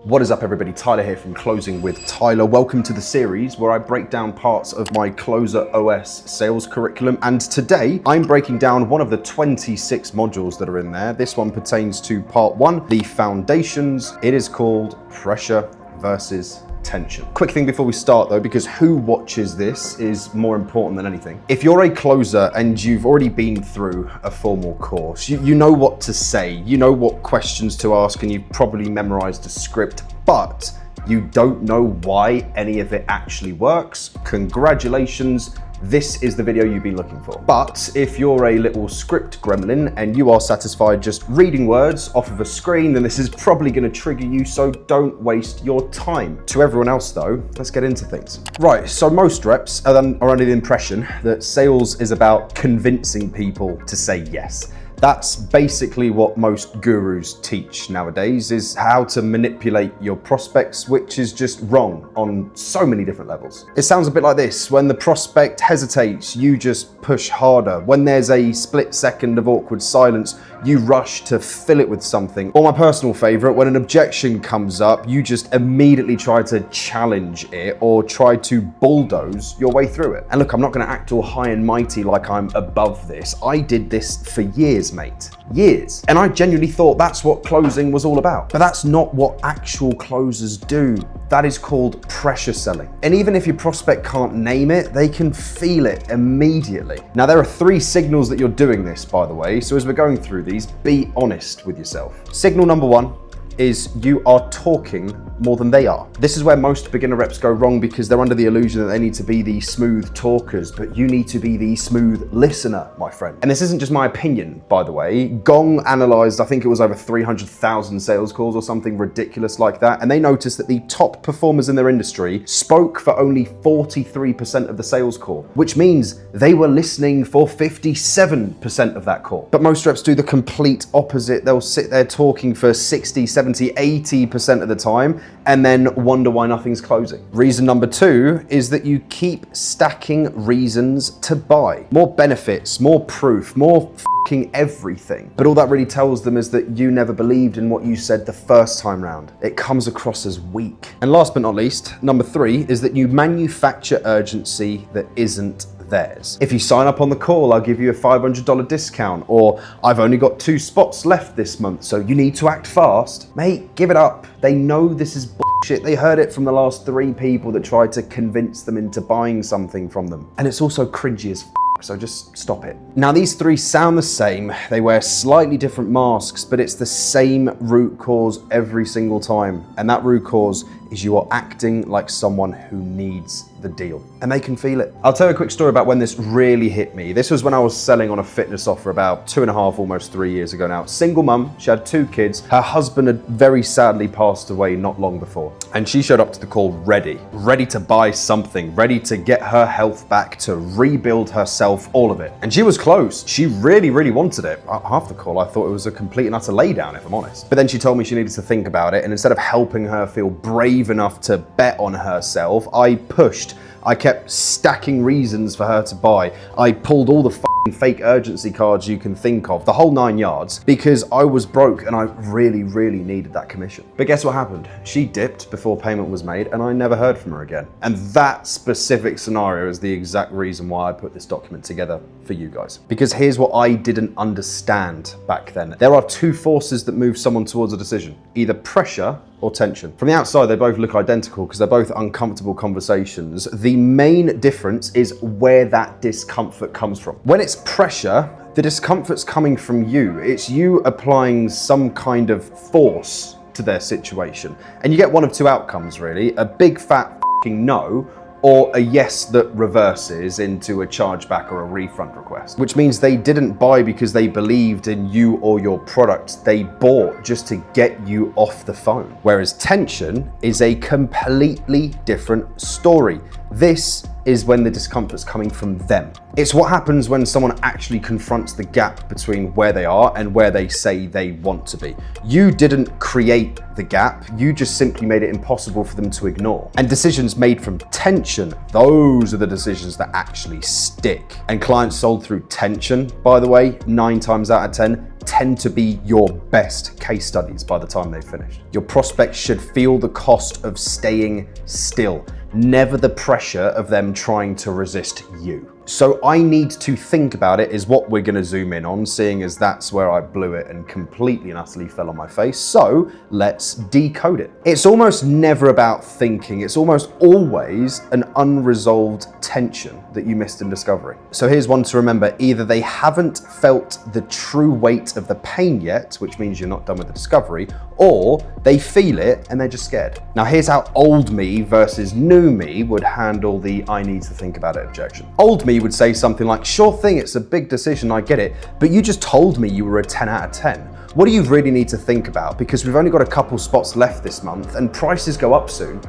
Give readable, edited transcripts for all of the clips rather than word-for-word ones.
What is up everybody, Tyler here from Closing with Tyler. Welcome to the series where I break down parts of my CloserOS sales curriculum, and today I'm breaking down one of the 26 modules that are in there. This one pertains to part 1, the foundations. It is called pressure versus tension. Quick thing before we start though, because who watches this is more important than anything. If you're a closer and you've already been through a formal course, you know what to say, you know what questions to ask, and you've probably memorized a script, but you don't know why any of it actually works. Congratulations. This is the video you've been looking for. But if you're a little script gremlin and you are satisfied just reading words off of a screen, then this is probably going to trigger you, so don't waste your time. To everyone else though, let's get into things. Right, so most reps are under the impression that sales is about convincing people to say yes. That's basically what most gurus teach nowadays, is how to manipulate your prospects, which is just wrong on so many different levels. It sounds a bit like this: when the prospect hesitates, you just push harder. When there's a split second of awkward silence, you rush to fill it with something. Or my personal favorite, when an objection comes up, you just immediately try to challenge it or try to bulldoze your way through it. And look, I'm not gonna act all high and mighty like I'm above this. I did this for years, mate. Years. And I genuinely thought that's what closing was all about. But that's not what actual closers do. That is called pressure selling. And even if your prospect can't name it, they can feel it immediately. Now, there are 3 signals that you're doing this, by the way. So as we're going through these, be honest with yourself. Signal number 1 is you are talking more than they are. This is where most beginner reps go wrong, because they're under the illusion that they need to be the smooth talkers, but you need to be the smooth listener, my friend. And this isn't just my opinion, by the way. Gong analyzed, I think it was over 300,000 sales calls or something ridiculous like that, and they noticed that the top performers in their industry spoke for only 43% of the sales call, which means they were listening for 57% of that call. But most reps do the complete opposite. They'll sit there talking for 60, 70, 80% of the time, and then wonder why nothing's closing. Reason number 2 is that you keep stacking reasons to buy. More benefits, more proof, more f***ing everything. But all that really tells them is that you never believed in what you said the first time round. It comes across as weak. And last but not least, number 3 is that you manufacture urgency that isn't theirs. If you sign up on the call, I'll give you a $500 discount, or I've only got 2 spots left this month, so you need to act fast. Mate, give it up. They know this is bullshit. They heard it from the last 3 people that tried to convince them into buying something from them. And it's also cringy as so just stop it. Now, these 3 sound the same. They wear slightly different masks, but it's the same root cause every single time. And that root cause is you are acting like someone who needs the deal, and they can feel it. I'll tell you a quick story about when this really hit me. This was when I was selling on a fitness offer about 2.5, almost 3 years ago now. Single mum, she had 2 kids. Her husband had very sadly passed away not long before. And she showed up to the call ready to buy something, ready to get her health back, to rebuild herself, all of it. And she was close. She really, really wanted it. Half the call, I thought it was a complete and utter laydown, if I'm honest. But then she told me she needed to think about it. And instead of helping her feel brave enough to bet on herself, I pushed. I kept stacking reasons for her to buy. I pulled all the fake urgency cards you can think of, the whole 9 yards, because I was broke and I really, really needed that commission. But guess what happened? She dipped before payment was made, and I never heard from her again. And that specific scenario is the exact reason why I put this document together for you guys. Because here's what I didn't understand back then. There are 2 forces that move someone towards a decision, either pressure or tension. From the outside, they both look identical because they're both uncomfortable conversations. The main difference is where that discomfort comes from. When it's pressure, the discomfort's coming from you. It's you applying some kind of force to their situation. And you get one of 2 outcomes, really: a big fat f***ing no, or a yes that reverses into a chargeback or a refund request. Which means they didn't buy because they believed in you or your product. They bought just to get you off the phone. Whereas tension is a completely different story. This is when the discomfort's coming from them. It's what happens when someone actually confronts the gap between where they are and where they say they want to be. You didn't create the gap, you just simply made it impossible for them to ignore. And decisions made from tension, those are the decisions that actually stick. And clients sold through tension, by the way, 9 times out of 10, tend to be your best case studies by the time they've finished. Your prospects should feel the cost of staying still, never the pressure of them trying to resist you. So I need to think about it is what we're gonna zoom in on, seeing as that's where I blew it and completely and utterly fell on my face. So let's decode it. It's almost never about thinking. It's almost always an unresolved tension that you missed in discovery. So here's one to remember. Either they haven't felt the true weight of the pain yet, which means you're not done with the discovery, or they feel it and they're just scared. Now here's how old me versus new me would handle the I need to think about it objection. Old me would say something like, sure thing, it's a big decision, I get it, but you just told me you were a 10 out of 10. What do you really need to think about? Because we've only got a couple spots left this month and prices go up soon.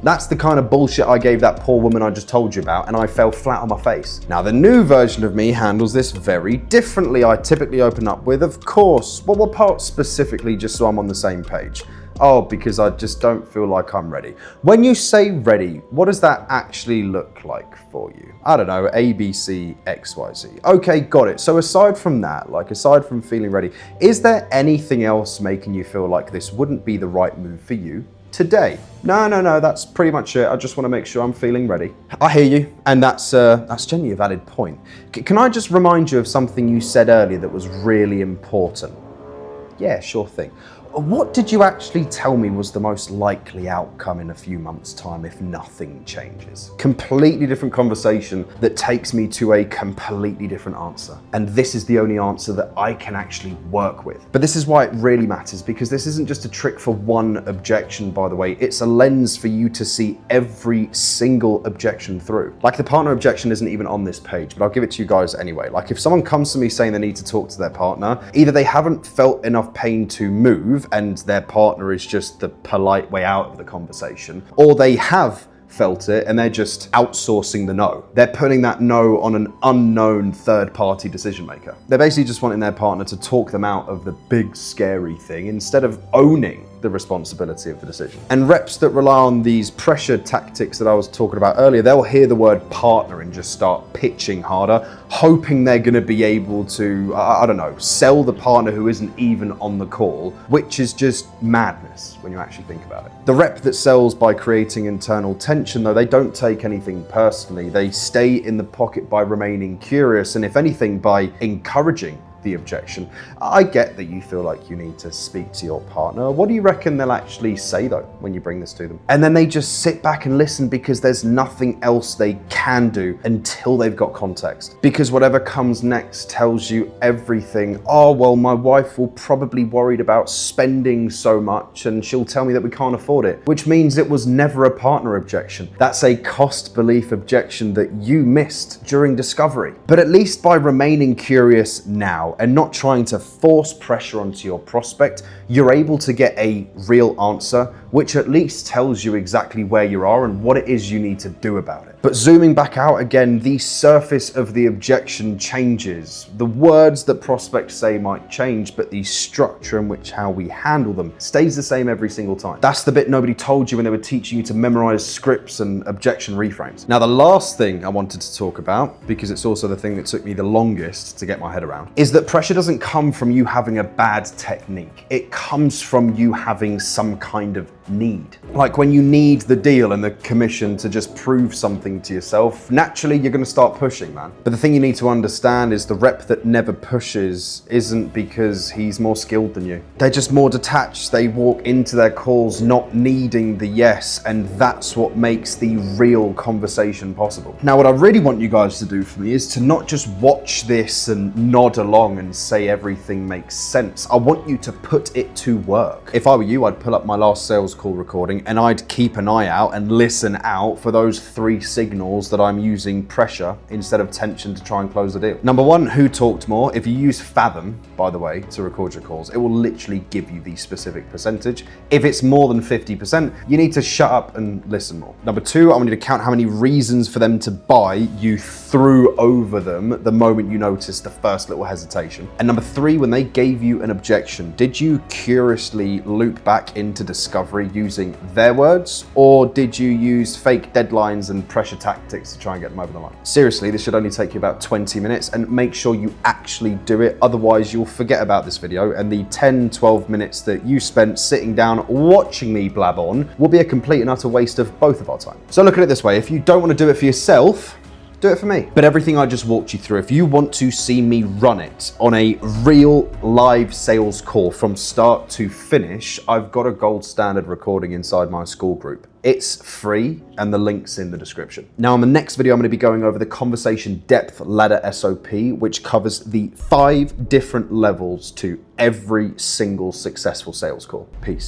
That's the kind of bullshit I gave that poor woman I just told you about, and I fell flat on my face. Now, the new version of me handles this very differently. I typically open up with, of course, well, what part specifically, just so I'm on the same page? Oh, because I just don't feel like I'm ready. When you say ready, what does that actually look like for you? I don't know, A, B, C, X, Y, Z. Okay, got it. So aside from that, like aside from feeling ready, is there anything else making you feel like this wouldn't be the right move for you today? No, that's pretty much it. I just want to make sure I'm feeling ready. I hear you, and that's genuinely a valid point. Can I just remind you of something you said earlier that was really important? Yeah, sure thing. What did you actually tell me was the most likely outcome in a few months' time if nothing changes? Completely different conversation that takes me to a completely different answer. And this is the only answer that I can actually work with. But this is why it really matters, because this isn't just a trick for one objection, by the way. It's a lens for you to see every single objection through. Like the partner objection isn't even on this page, but I'll give it to you guys anyway. Like if someone comes to me saying they need to talk to their partner, either they haven't felt enough pain to move and their partner is just the polite way out of the conversation, or they have felt it and they're just outsourcing the no. They're putting that no on an unknown third-party decision maker. They're basically just wanting their partner to talk them out of the big scary thing instead of owning the responsibility of the decision. And reps that rely on these pressure tactics that I was talking about earlier, they'll hear the word partner and just start pitching harder, hoping they're gonna be able to, I don't know, sell the partner who isn't even on the call, which is just madness when you actually think about it. The rep that sells by creating internal tension, though, they don't take anything personally. They stay in the pocket by remaining curious, and if anything, by encouraging the objection. I get that you feel like you need to speak to your partner. What do you reckon they'll actually say though when you bring this to them? And then they just sit back and listen because there's nothing else they can do until they've got context. Because whatever comes next tells you everything. Oh, well, my wife will probably worried about spending so much and she'll tell me that we can't afford it, which means it was never a partner objection. That's a cost belief objection that you missed during discovery. But at least by remaining curious now and not trying to force pressure onto your prospect, you're able to get a real answer, which at least tells you exactly where you are and what it is you need to do about it. But zooming back out again, the surface of the objection changes. The words that prospects say might change, but the structure in which how we handle them stays the same every single time. That's the bit nobody told you when they were teaching you to memorize scripts and objection reframes. Now, the last thing I wanted to talk about, because it's also the thing that took me the longest to get my head around, is that pressure doesn't come from you having a bad technique. It comes from you having some kind of need. Like when you need the deal and the commission to just prove something to yourself, naturally you're going to start pushing, man. But the thing you need to understand is the rep that never pushes isn't because he's more skilled than you. They're just more detached. They walk into their calls not needing the yes, and that's what makes the real conversation possible. Now, what I really want you guys to do for me is to not just watch this and nod along and say everything makes sense. I want you to put it to work. If I were you, I'd pull up my last sales call recording, and I'd keep an eye out and listen out for those 3 signals that I'm using pressure instead of tension to try and close the deal. Number 1, who talked more? If you use Fathom, by the way, to record your calls, it will literally give you the specific percentage. If it's more than 50%, you need to shut up and listen more. Number 2, I want you to count how many reasons for them to buy you threw over them the moment you noticed the first little hesitation. And number 3, when they gave you an objection, did you curiously loop back into discovery using their words, or did you use fake deadlines and pressure tactics to try and get them over the line? Seriously, this should only take you about 20 minutes, and make sure you actually do it. Otherwise, you'll forget about this video, and the 10-12 minutes that you spent sitting down watching me blab on will be a complete and utter waste of both of our time. So look at it this way, if you don't want to do it for yourself, do it for me. But everything I just walked you through, if you want to see me run it on a real live sales call from start to finish, I've got a gold standard recording inside my school group. It's free and the link's in the description. Now in the next video, I'm going to be going over the conversation depth ladder SOP, which covers the 5 different levels to every single successful sales call. Peace.